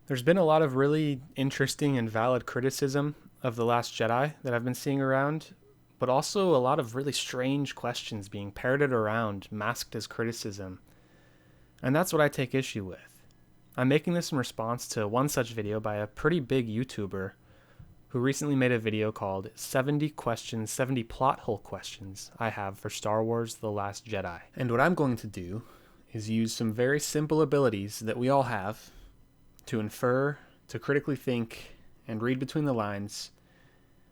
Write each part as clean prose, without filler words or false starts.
There's been a lot of really interesting and valid criticism of The Last Jedi that I've been seeing around, but also a lot of really strange questions being parroted around, masked as criticism. And that's what I take issue with. I'm making this in response to one such video by a pretty big YouTuber who recently made a video called 70 questions, 70 plot hole questions I have for Star Wars The Last Jedi. And what I'm going to do is use some very simple abilities that we all have to infer, to critically think, and read between the lines.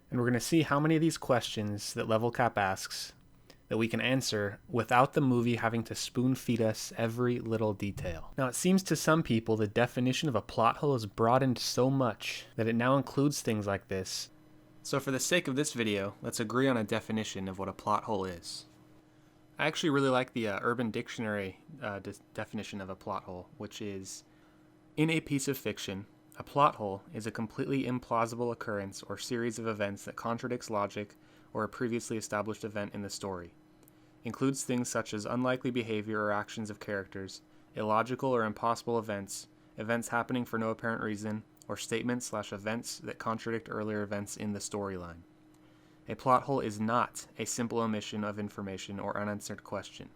And we're going to see how many of these questions that Level Cap asks that we can answer without the movie having to spoon feed us every little detail. Now, it seems to some people the definition of a plot hole is broadened so much that it now includes things like this. So for the sake of this video, let's agree on a definition of what a plot hole is. I actually really like the Urban Dictionary definition of a plot hole, which is, in a piece of fiction, a plot hole is a completely implausible occurrence or series of events that contradicts logic or a previously established event in the story. Includes things such as unlikely behavior or actions of characters, illogical or impossible events, events happening for no apparent reason, or statements/events that contradict earlier events in the storyline. A plot hole is not a simple omission of information or unanswered question.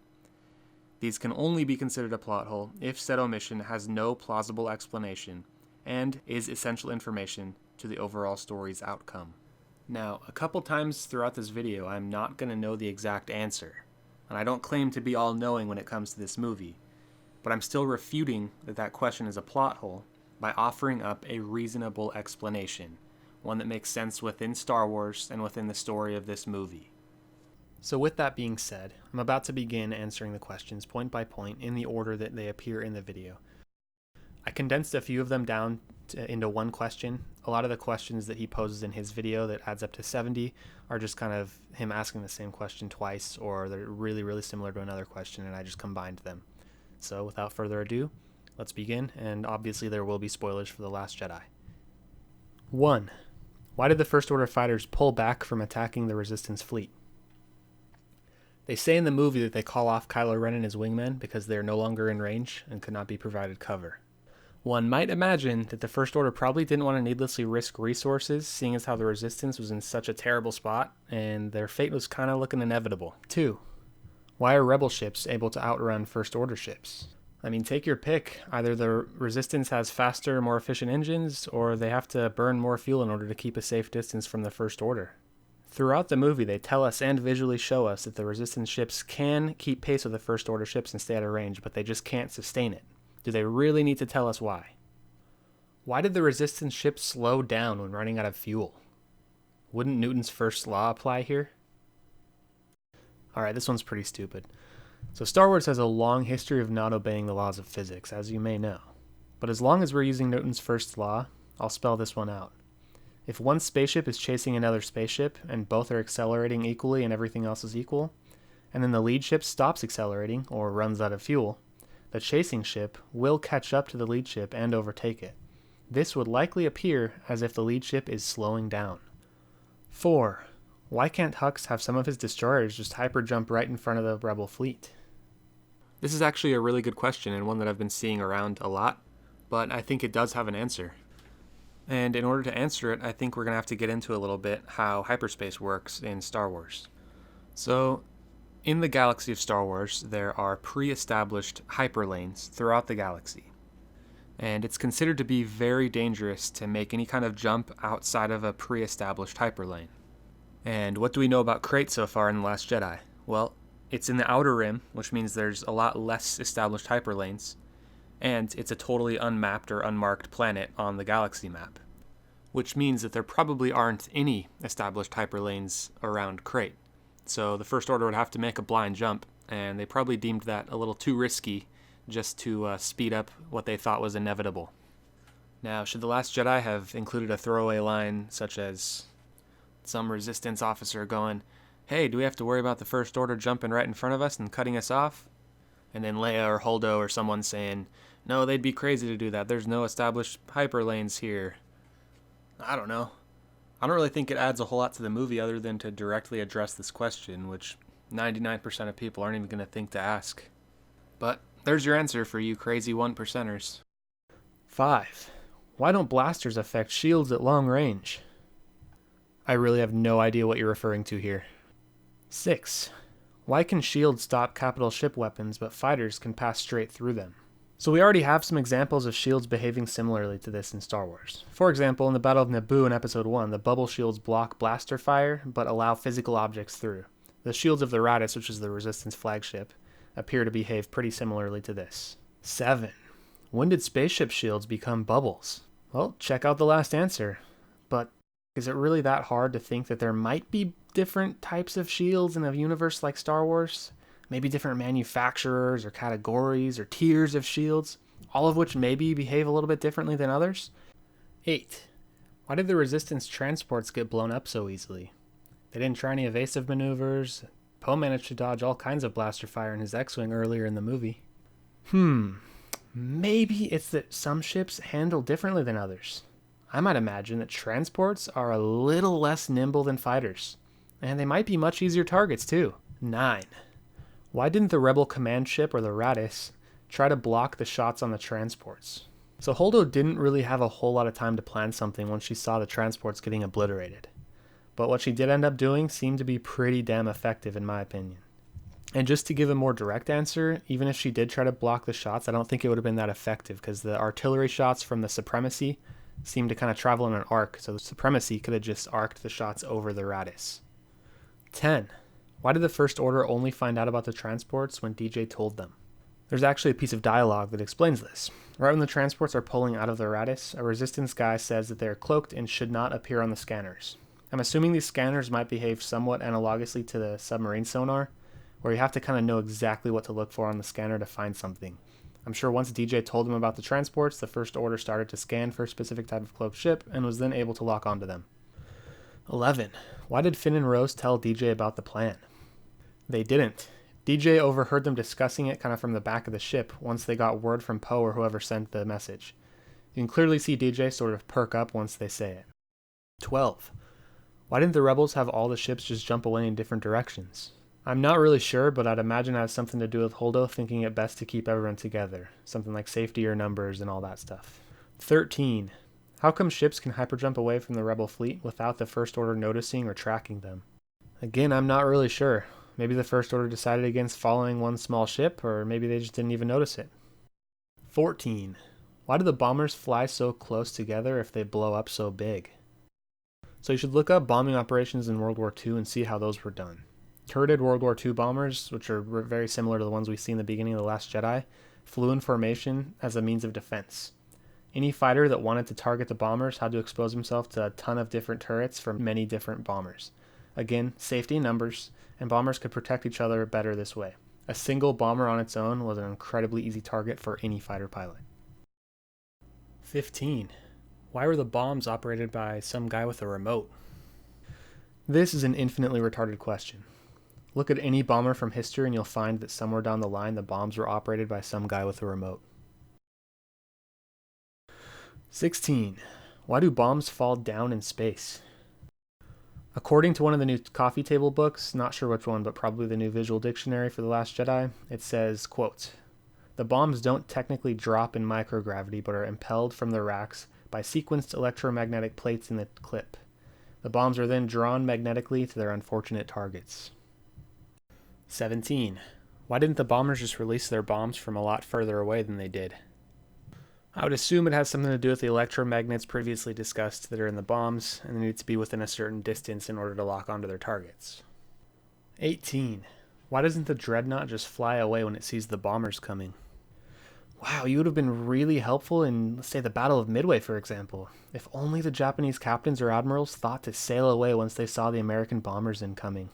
These can only be considered a plot hole if said omission has no plausible explanation and is essential information to the overall story's outcome. Now, a couple times throughout this video, I'm not going to know the exact answer, and I don't claim to be all-knowing when it comes to this movie, but I'm still refuting that question is a plot hole by offering up a reasonable explanation, one that makes sense within Star Wars and within the story of this movie. So with that being said, I'm about to begin answering the questions point by point in the order that they appear in the video. I condensed a few of them down into one question. A lot of the questions that he poses in his video that adds up to 70 are just kind of him asking the same question twice, or they're really similar to another question and I just combined them. So without further ado, let's begin, and obviously there will be spoilers for The Last Jedi. 1. Why did the First Order fighters pull back from attacking the Resistance fleet? They say in the movie that they call off Kylo Ren and his wingmen because they are no longer in range and could not be provided cover. One might imagine that the First Order probably didn't want to needlessly risk resources, seeing as how the Resistance was in such a terrible spot, and their fate was kind of looking inevitable. 2. Why are Rebel ships able to outrun First Order ships? I mean, take your pick. Either the Resistance has faster, more efficient engines, or they have to burn more fuel in order to keep a safe distance from the First Order. Throughout the movie, they tell us and visually show us that the Resistance ships can keep pace with the First Order ships and stay out of range, but they just can't sustain it. Do they really need to tell us why? Why did the Resistance ship slow down when running out of fuel? Wouldn't Newton's first law apply here? Alright, this one's pretty stupid. So Star Wars has a long history of not obeying the laws of physics, as you may know. But as long as we're using Newton's first law, I'll spell this one out. If one spaceship is chasing another spaceship, and both are accelerating equally and everything else is equal, and then the lead ship stops accelerating, or runs out of fuel, the chasing ship will catch up to the lead ship and overtake it. This would likely appear as if the lead ship is slowing down. 4. Why can't Hux have some of his destroyers just hyperjump right in front of the Rebel fleet? This is actually a really good question and one that I've been seeing around a lot, but I think it does have an answer. And in order to answer it, I think we're going to have to get into a little bit how hyperspace works in Star Wars. So, in the galaxy of Star Wars, there are pre-established hyperlanes throughout the galaxy. And it's considered to be very dangerous to make any kind of jump outside of a pre-established hyperlane. And what do we know about CRAIT so far in The Last Jedi? Well, it's in the Outer Rim, which means there's a lot less established hyperlanes, and it's a totally unmapped or unmarked planet on the galaxy map, which means that there probably aren't any established hyperlanes around CRAIT. So the First Order would have to make a blind jump, and they probably deemed that a little too risky just to speed up what they thought was inevitable. Now, should The Last Jedi have included a throwaway line such as some Resistance officer going, "Hey, do we have to worry about the First Order jumping right in front of us and cutting us off?" And then Leia or Holdo or someone saying, "No, they'd be crazy to do that. There's no established hyperlanes here." I don't know. I don't really think it adds a whole lot to the movie other than to directly address this question, which 99% of people aren't even going to think to ask. But there's your answer for you crazy 1%ers. 5. Why don't blasters affect shields at long range? I really have no idea what you're referring to here. 6. Why can shields stop capital ship weapons, but fighters can pass straight through them? So we already have some examples of shields behaving similarly to this in Star Wars. For example, in the Battle of Naboo in Episode 1, the bubble shields block blaster fire, but allow physical objects through. The shields of the RADDUS, which is the Resistance flagship, appear to behave pretty similarly to this. 7. When did spaceship shields become bubbles? Well, check out the last answer. But is it really that hard to think that there might be different types of shields in a universe like Star Wars? Maybe different manufacturers or categories or tiers of shields, all of which maybe behave a little bit differently than others? 8. Why did the Resistance transports get blown up so easily? They didn't try any evasive maneuvers. Poe managed to dodge all kinds of blaster fire in his X-Wing earlier in the movie. Maybe it's that some ships handle differently than others. I might imagine that transports are a little less nimble than fighters, and they might be much easier targets too. 9. Why didn't the Rebel command ship or the RADDUS try to block the shots on the transports? So HOLDO didn't really have a whole lot of time to plan something once she saw the transports getting obliterated. But what she did end up doing seemed to be pretty damn effective in my opinion. And just to give a more direct answer, even if she did try to block the shots, I don't think it would have been that effective because the artillery shots from the Supremacy seemed to kind of travel in an arc, so the Supremacy could have just arced the shots over the RADDUS. 10. Why did the First Order only find out about the transports when DJ told them? There's actually a piece of dialogue that explains this. Right when the transports are pulling out of the RADDUS, a Resistance guy says that they are cloaked and should not appear on the scanners. I'm assuming these scanners might behave somewhat analogously to the submarine sonar, where you have to kind of know exactly what to look for on the scanner to find something. I'm sure once DJ told them about the transports, the First Order started to scan for a specific type of cloaked ship and was then able to lock onto them. 11. Why did Finn and Rose tell DJ about the plan? They didn't. DJ overheard them discussing it kind of from the back of the ship once they got word from Poe or whoever sent the message. You can clearly see DJ sort of perk up once they say it. 12. Why didn't the rebels have all the ships just jump away in different directions? I'm not really sure, but I'd imagine it has something to do with HOLDO thinking it best to keep everyone together. Something like safety or numbers and all that stuff. 13. How come ships can hyperjump away from the rebel fleet without the First Order noticing or tracking them? Again, I'm not really sure. Maybe the First Order decided against following one small ship, or maybe they just didn't even notice it. 14. Why do the bombers fly so close together if they blow up so big? So you should look up bombing operations in World War II and see how those were done. Turreted World War II bombers, which are very similar to the ones we see in the beginning of The Last Jedi, flew in formation as a means of defense. Any fighter that wanted to target the bombers had to expose himself to a ton of different turrets from many different bombers. Again, safety in numbers, and bombers could protect each other better this way. A single bomber on its own was an incredibly easy target for any fighter pilot. 15. Why were the bombs operated by some guy with a remote? This is an infinitely retarded question. Look at any bomber from history and you'll find that somewhere down the line the bombs were operated by some guy with a remote. 16. Why do bombs fall down in space? According to one of the new coffee table books, not sure which one, but probably the new visual dictionary for The Last Jedi, it says, quote, "The bombs don't technically drop in microgravity but are impelled from the racks by sequenced electromagnetic plates in the clip. The bombs are then drawn magnetically to their unfortunate targets." 17. Why didn't the bombers just release their bombs from a lot further away than they did? I would assume it has something to do with the electromagnets previously discussed that are in the bombs, and they need to be within a certain distance in order to lock onto their targets. 18. Why doesn't the Dreadnought just fly away when it sees the bombers coming? Wow, you would have been really helpful in, let's say, the Battle of Midway, for example. If only the Japanese captains or admirals thought to sail away once they saw the American bombers incoming.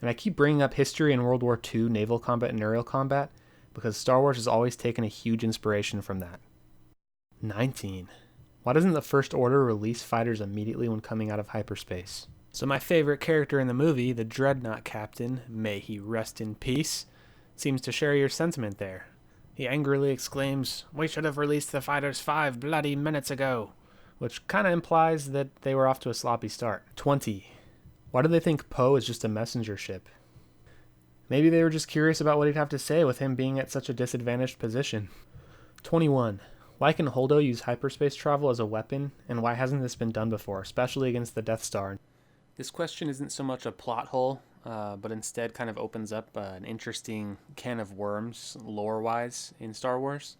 And I keep bringing up history in World War II, naval combat and aerial combat, because Star Wars has always taken a huge inspiration from that. 19. Why doesn't the First Order release fighters immediately when coming out of hyperspace? So my favorite character in the movie, the Dreadnought captain, may he rest in peace, seems to share your sentiment there. He angrily exclaims, "We should have released the fighters 5 bloody minutes ago," which kind of implies that they were off to a sloppy start. 20. Why do they think Poe is just a messenger ship? Maybe they were just curious about what he'd have to say with him being at such a disadvantaged position. 21. Why can HOLDO use hyperspace travel as a weapon, and why hasn't this been done before, especially against the Death Star? This question isn't so much a plot hole, but instead kind of opens up an interesting can of worms, lore-wise, in Star Wars.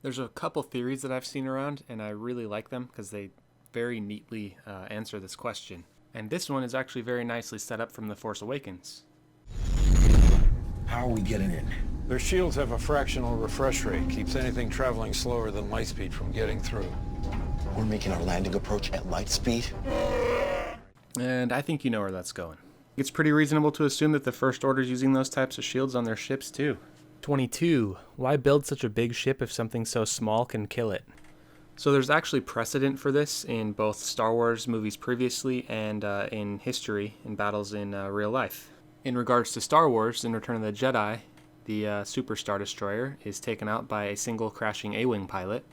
There's a couple theories that I've seen around, and I really like them because they very neatly answer this question. And this one is actually very nicely set up from The Force Awakens. How are we getting in? Their shields have a fractional refresh rate. Keeps anything traveling slower than light speed from getting through. We're making our landing approach at light speed? And I think you know where that's going. It's pretty reasonable to assume that the First Order's using those types of shields on their ships too. 22. Why build such a big ship if something so small can kill it? So there's actually precedent for this in both Star Wars movies previously and in history, in battles in real life. In regards to Star Wars, in Return of the Jedi, the Super Star Destroyer is taken out by a single crashing A-Wing pilot.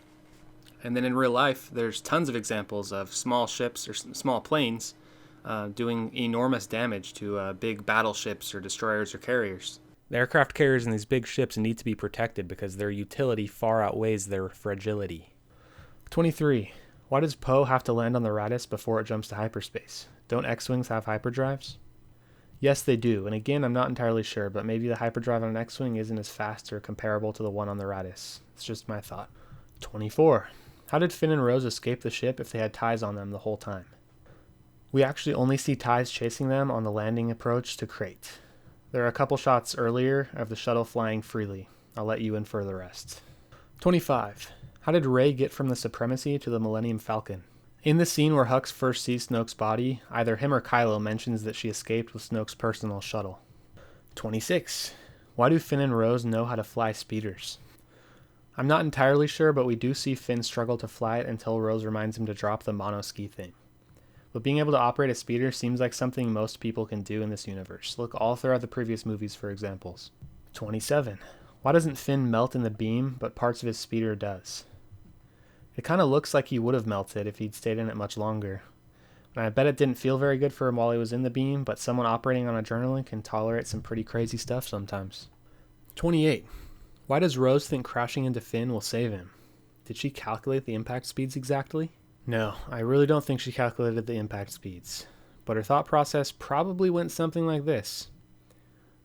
And then in real life, there's tons of examples of small ships or small planes doing enormous damage to big battleships or destroyers or carriers. The aircraft carriers in these big ships need to be protected because their utility far outweighs their fragility. 23. Why does Poe have to land on the RADDUS before it jumps to hyperspace? Don't X-Wings have hyperdrives? Yes, they do, and again, I'm not entirely sure, but maybe the hyperdrive on an X-Wing isn't as fast or comparable to the one on the RADDUS. It's just my thought. 24. How did Finn and Rose escape the ship if they had ties on them the whole time? We actually only see ties chasing them on the landing approach to CRAIT. There are a couple shots earlier of the shuttle flying freely. I'll let you infer the rest. 25. How did Rey get from the Supremacy to the Millennium Falcon? In the scene where Hux first sees Snoke's body, either him or KYLO mentions that she escaped with Snoke's personal shuttle. 26. Why do Finn and Rose know how to fly speeders? I'm not entirely sure, but we do see Finn struggle to fly it until Rose reminds him to drop the monoski thing. But being able to operate a speeder seems like something most people can do in this universe. Look all throughout the previous movies for examples. 27. Why doesn't Finn melt in the beam, but parts of his speeder does? It kind of looks like he would have melted if he'd stayed in it much longer. And I bet it didn't feel very good for him while he was in the beam, but someone operating on adrenaline can tolerate some pretty crazy stuff sometimes. 28. Why does Rose think crashing into Finn will save him? Did she calculate the impact speeds exactly? No, I really don't think she calculated the impact speeds. But her thought process probably went something like this.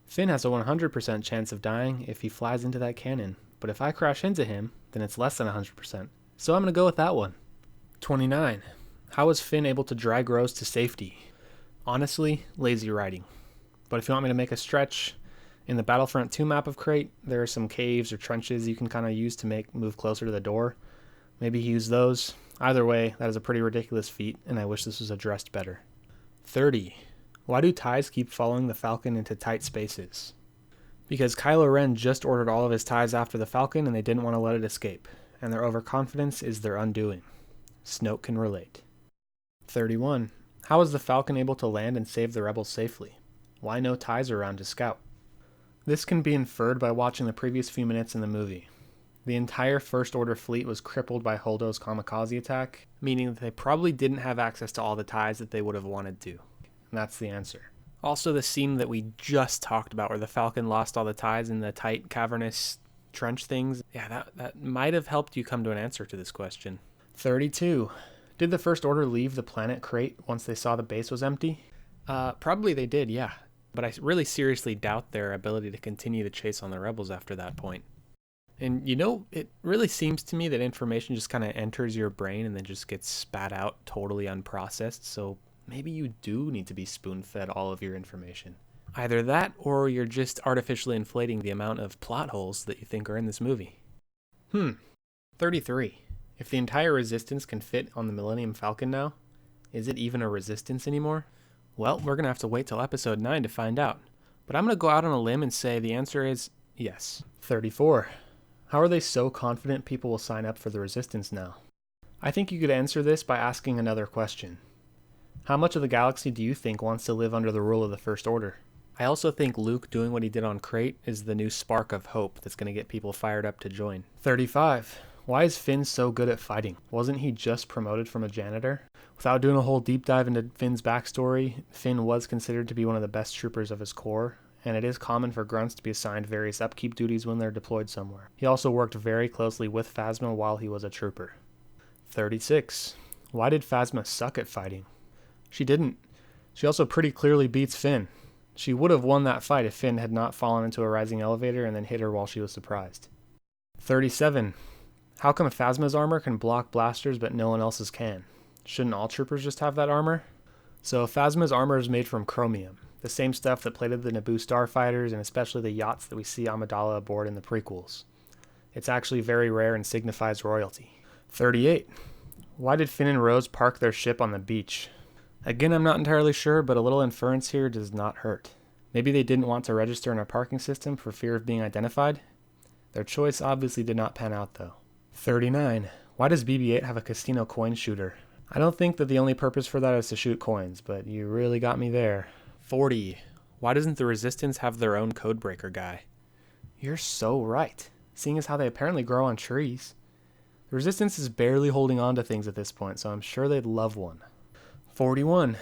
Finn has a 100% chance of dying if he flies into that cannon, but if I crash into him, then it's less than 100%. So I'm going to go with that one. 29. How was Finn able to drag Rose to safety? Honestly, lazy writing. But if you want me to make a stretch, in the Battlefront 2 map of CRAIT, there are some caves or trenches you can kind of use to move closer to the door. Maybe he used those. Either way, that is a pretty ridiculous feat, and I wish this was addressed better. 30. Why do ties keep following the Falcon into tight spaces? Because Kylo Ren just ordered all of his ties after the Falcon and they didn't want to let it escape, and their overconfidence is their undoing. Snoke can relate. 31. How was the Falcon able to land and save the rebels safely? Why no ties around to scout? This can be inferred by watching the previous few minutes in the movie. The entire First Order fleet was crippled by Holdo's kamikaze attack, meaning that they probably didn't have access to all the ties that they would have wanted to. And that's the answer. Also, the scene that we just talked about where the Falcon lost all the ties in the tight, cavernous trench things, yeah, that might have helped you come to an answer to this question. 32. Did the First Order leave the planet CRAIT once they saw the base was empty? Probably they did, yeah. But I really seriously doubt their ability to continue the chase on the rebels after that point. And you know, it really seems to me that information just kind of enters your brain and then just gets spat out totally unprocessed, so maybe you do need to be spoon-fed all of your information. Either that, or you're just artificially inflating the amount of plot holes that you think are in this movie. 33. If the entire Resistance can fit on the Millennium Falcon now, is it even a Resistance anymore? Well, we're going to have to wait till episode 9 to find out. But I'm going to go out on a limb and say the answer is yes. 34. How are they so confident people will sign up for the Resistance now? I think you could answer this by asking another question. How much of the galaxy do you think wants to live under the rule of the First Order? I also think Luke doing what he did on CRAIT is the new spark of hope that's going to get people fired up to join. 35. Why is Finn so good at fighting? Wasn't he just promoted from a janitor? Without doing a whole deep dive into Finn's backstory, Finn was considered to be one of the best troopers of his corps, and it is common for grunts to be assigned various upkeep duties when they're deployed somewhere. He also worked very closely with Phasma while he was a trooper. 36. Why did Phasma suck at fighting? She didn't. She also pretty clearly beats Finn. She would have won that fight if Finn had not fallen into a rising elevator and then hit her while she was surprised. 37. How come Phasma's armor can block blasters but no one else's can? Shouldn't all troopers just have that armor? So Phasma's armor is made from chromium, the same stuff that plated the Naboo starfighters and especially the yachts that we see Amidala aboard in the prequels. It's actually very rare and signifies royalty. 38. Why did Finn and Rose park their ship on the beach? Again, I'm not entirely sure, but a little inference here does not hurt. Maybe they didn't want to register in our parking system for fear of being identified? Their choice obviously did not pan out though. 39. Why does BB-8 have a casino coin shooter? I don't think that the only purpose for that is to shoot coins, but you really got me there. 40. Why doesn't the Resistance have their own codebreaker guy? You're so right, seeing as how they apparently grow on trees. The Resistance is barely holding on to things at this point, so I'm sure they'd love one. 41.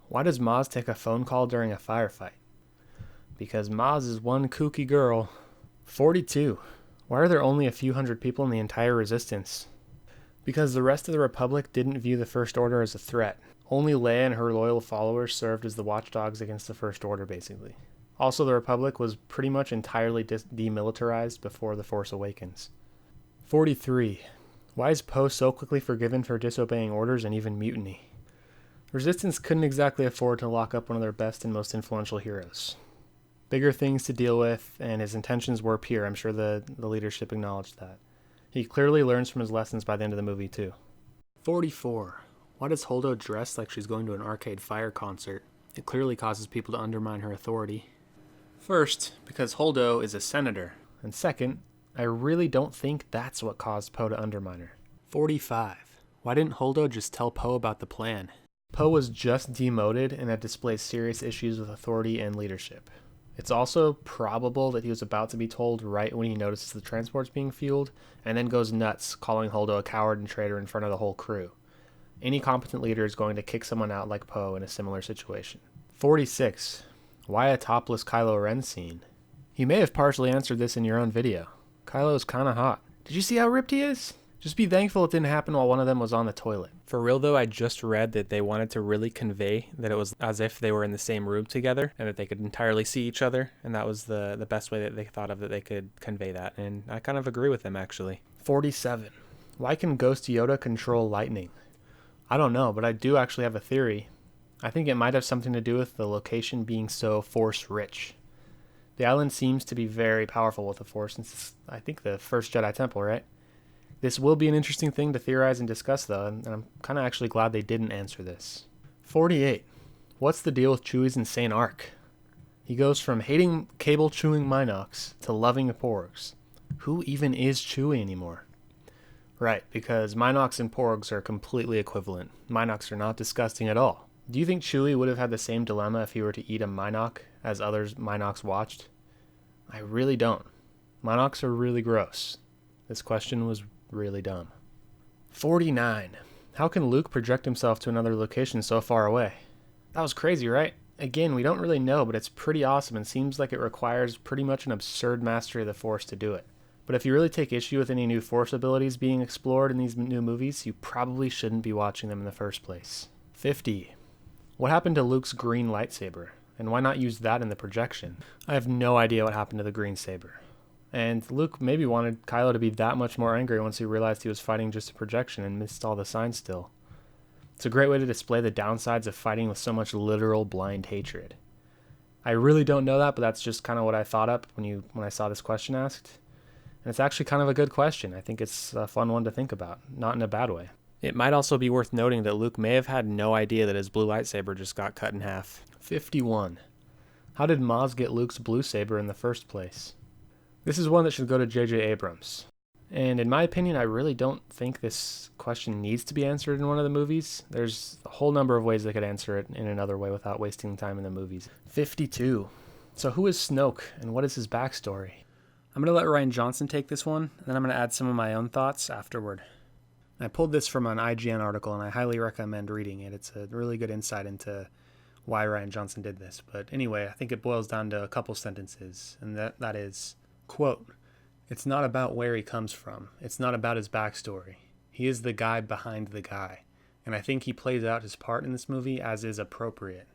Why does Maz take a phone call during a firefight? Because Maz is one kooky girl. 42. Why are there only a few hundred people in the entire Resistance? Because the rest of the Republic didn't view the First Order as a threat. Only Leia and her loyal followers served as the watchdogs against the First Order, basically. Also, the Republic was pretty much entirely demilitarized before The Force Awakens. 43. Why is Poe so quickly forgiven for disobeying orders and even mutiny? Resistance couldn't exactly afford to lock up one of their best and most influential heroes. Bigger things to deal with, and his intentions were pure. I'm sure the leadership acknowledged that. He clearly learns from his lessons by the end of the movie, too. 44. Why does Holdo dress like she's going to an Arcade Fire concert? It clearly causes people to undermine her authority. First, because Holdo is a senator. And second, I really don't think that's what caused Poe to undermine her. 45. Why didn't Holdo just tell Poe about the plan? Poe was just demoted and had displayed serious issues with authority and leadership. It's also probable that he was about to be told right when he notices the transports being fueled, and then goes nuts, calling Holdo a coward and traitor in front of the whole crew. Any competent leader is going to kick someone out like Poe in a similar situation. 46. Why a topless Kylo Ren scene? You may have partially answered this in your own video. Kylo's kinda hot. Did you see how ripped he is? Just be thankful it didn't happen while one of them was on the toilet. For real though, I just read that they wanted to really convey that it was as if they were in the same room together and that they could entirely see each other, and that was the best way that they thought of that they could convey that, and I kind of agree with them actually. 47. Why can Ghost Yoda control lightning? I don't know, but I do actually have a theory. I think it might have something to do with the location being so Force-rich. The island seems to be very powerful with the Force since it's, I think, the first Jedi Temple, right? This will be an interesting thing to theorize and discuss, though, and I'm kind of actually glad they didn't answer this. 48. What's the deal with Chewie's insane arc? He goes from hating cable-chewing Minox to loving Porgs. Who even is Chewie anymore? Right, because Minox and Porgs are completely equivalent. Minox are not disgusting at all. Do you think Chewie would have had the same dilemma if he were to eat a Minox as others Minox watched? I really don't. Minox are really gross. This question was really dumb. 49. How can Luke project himself to another location so far away? That was crazy, right? Again, we don't really know, but it's pretty awesome and seems like it requires pretty much an absurd mastery of the Force to do it. But if you really take issue with any new Force abilities being explored in these new movies, you probably shouldn't be watching them in the first place. 50. What happened to Luke's green lightsaber? And why not use that in the projection? I have no idea what happened to the green saber. And Luke maybe wanted Kylo to be that much more angry once he realized he was fighting just a projection and missed all the signs still. It's a great way to display the downsides of fighting with so much literal blind hatred. I really don't know that, but that's just kind of what I thought up when I saw this question asked. And it's actually kind of a good question. I think it's a fun one to think about, not in a bad way. It might also be worth noting that Luke may have had no idea that his blue lightsaber just got cut in half. 51. How did Maz get Luke's blue saber in the first place? This is one that should go to J.J. Abrams. And in my opinion, I really don't think this question needs to be answered in one of the movies. There's a whole number of ways they could answer it in another way without wasting time in the movies. 52. So who is Snoke, and what is his backstory? I'm going to let Ryan Johnson take this one, and then I'm going to add some of my own thoughts afterward. I pulled this from an IGN article, and I highly recommend reading it. It's a really good insight into why Rian Johnson did this. But anyway, I think it boils down to a couple sentences, and that is, quote, "It's not about where he comes from. It's not about his backstory. He is the guy behind the guy. And I think he plays out his part in this movie as is appropriate."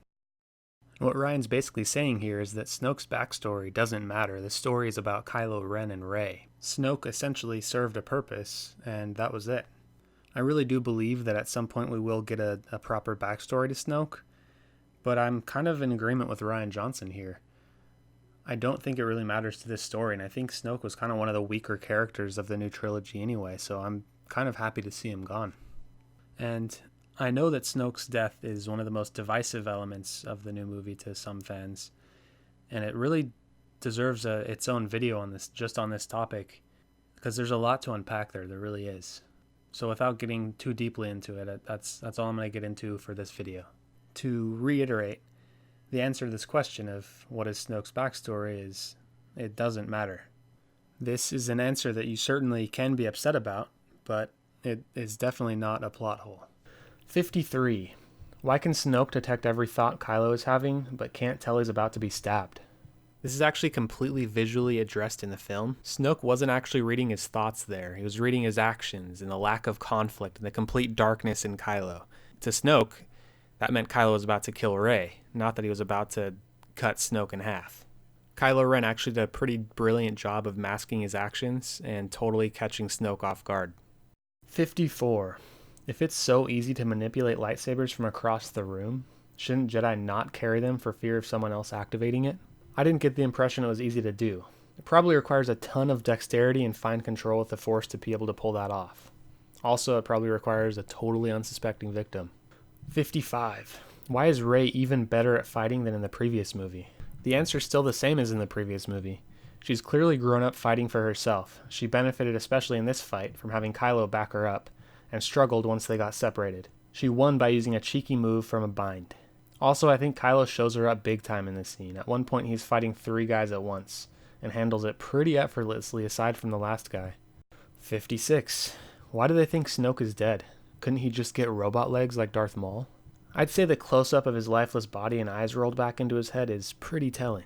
What Ryan's basically saying here is that Snoke's backstory doesn't matter. The story is about Kylo Ren and Rey. Snoke essentially served a purpose, and that was it. I really do believe that at some point we will get a proper backstory to Snoke, but I'm kind of in agreement with Rian Johnson here. I don't think it really matters to this story, and I think Snoke was kind of one of the weaker characters of the new trilogy anyway, so I'm kind of happy to see him gone. And I know that Snoke's death is one of the most divisive elements of the new movie to some fans, and it really deserves its own video on this, just on this topic, because there's a lot to unpack there really is. So without getting too deeply into it, that's all I'm going to get into for this video. To reiterate, the answer to this question of what is Snoke's backstory is, it doesn't matter. This is an answer that you certainly can be upset about, but it is definitely not a plot hole. 53. Why can Snoke detect every thought Kylo is having, but can't tell he's about to be stabbed? This is actually completely visually addressed in the film. Snoke wasn't actually reading his thoughts there. He was reading his actions and the lack of conflict and the complete darkness in Kylo. To Snoke, that meant Kylo was about to kill Rey, not that he was about to cut Snoke in half. Kylo Ren actually did a pretty brilliant job of masking his actions and totally catching Snoke off guard. 54. If it's so easy to manipulate lightsabers from across the room, shouldn't Jedi not carry them for fear of someone else activating it? I didn't get the impression it was easy to do. It probably requires a ton of dexterity and fine control with the Force to be able to pull that off. Also, it probably requires a totally unsuspecting victim. 55. Why is Rey even better at fighting than in the previous movie? The answer's still the same as in the previous movie. She's clearly grown up fighting for herself. She benefited especially in this fight from having Kylo back her up, and struggled once they got separated. She won by using a cheeky move from a bind. Also, I think Kylo shows her up big time in this scene. At one point, he's fighting 3 guys at once, and handles it pretty effortlessly aside from the last guy. 56. Why do they think Snoke is dead? Couldn't he just get robot legs like Darth Maul? I'd say the close-up of his lifeless body and eyes rolled back into his head is pretty telling.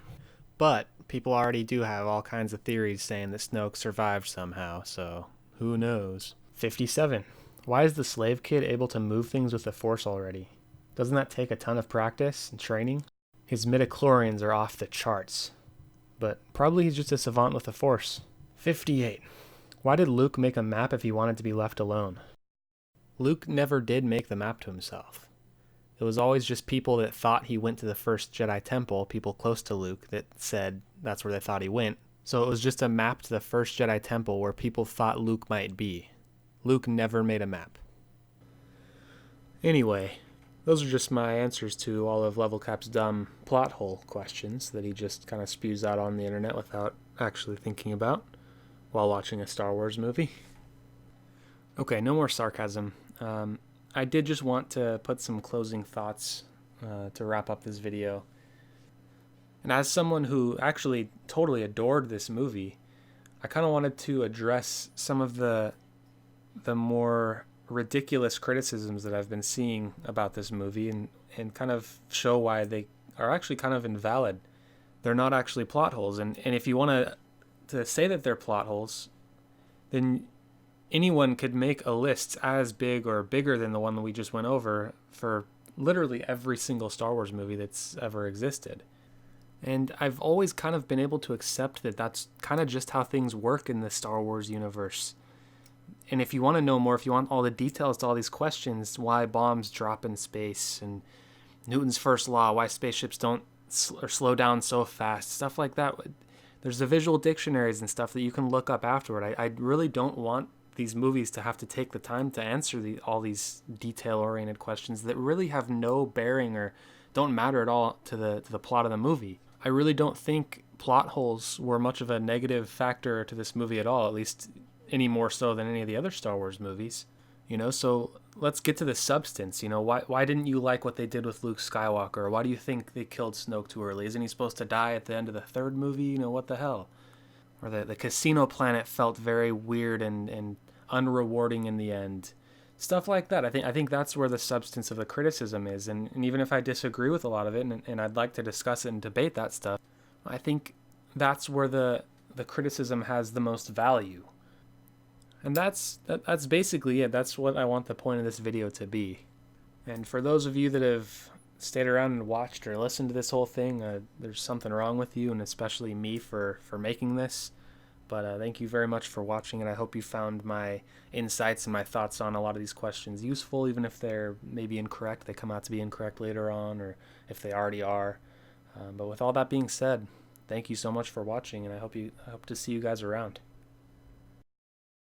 But people already do have all kinds of theories saying that Snoke survived somehow, so who knows? 57. Why is the slave kid able to move things with the Force already? Doesn't that take a ton of practice and training? His midichlorians are off the charts. But probably he's just a savant with the Force. 58. Why did Luke make a map if he wanted to be left alone? Luke never did make the map to himself. It was always just people that thought he went to the first Jedi temple, people close to Luke, that said that's where they thought he went. So it was just a map to the first Jedi temple where people thought Luke might be. Luke never made a map. Anyway, those are just my answers to all of Level Cap's dumb plot hole questions that he just kind of spews out on the internet without actually thinking about while watching a Star Wars movie. Okay, no more sarcasm. I did just want to put some closing thoughts to wrap up this video. And as someone who actually totally adored this movie, I kind of wanted to address some of the more ridiculous criticisms that I've been seeing about this movie and kind of show why they are actually kind of invalid. They're not actually plot holes. And if you want to say that they're plot holes, then anyone could make a list as big or bigger than the one that we just went over for literally every single Star Wars movie that's ever existed. And I've always kind of been able to accept that that's kind of just how things work in the Star Wars universe. And if you want to know more, if you want all the details to all these questions, why bombs drop in space, and Newton's first law, why spaceships don't slow down so fast, stuff like that, there's the visual dictionaries and stuff that you can look up afterward. I really don't want these movies to have to take the time to answer all these detail-oriented questions that really have no bearing or don't matter at all to the plot of the movie. I really don't think plot holes were much of a negative factor to this movie at all, at least any more so than any of the other Star Wars movies. So let's get to the substance. Why didn't you like what they did with Luke Skywalker? Or why do you think they killed Snoke too early? Isn't he supposed to die at the end of the 3rd movie? What the hell? Or the casino planet felt very weird and unrewarding in the end. Stuff like that. I think that's where the substance of the criticism is. And even if I disagree with a lot of it, and I'd like to discuss it and debate that stuff, I think that's where the criticism has the most value. And that's basically it. That's what I want the point of this video to be. And for those of you that have stayed around and watched or listened to this whole thing, there's something wrong with you, and especially me for making this. But thank you very much for watching, and I hope you found my insights and my thoughts on a lot of these questions useful, even if they're maybe incorrect. They come out to be incorrect later on, or if they already are. But with all that being said, thank you so much for watching, and I hope to see you guys around.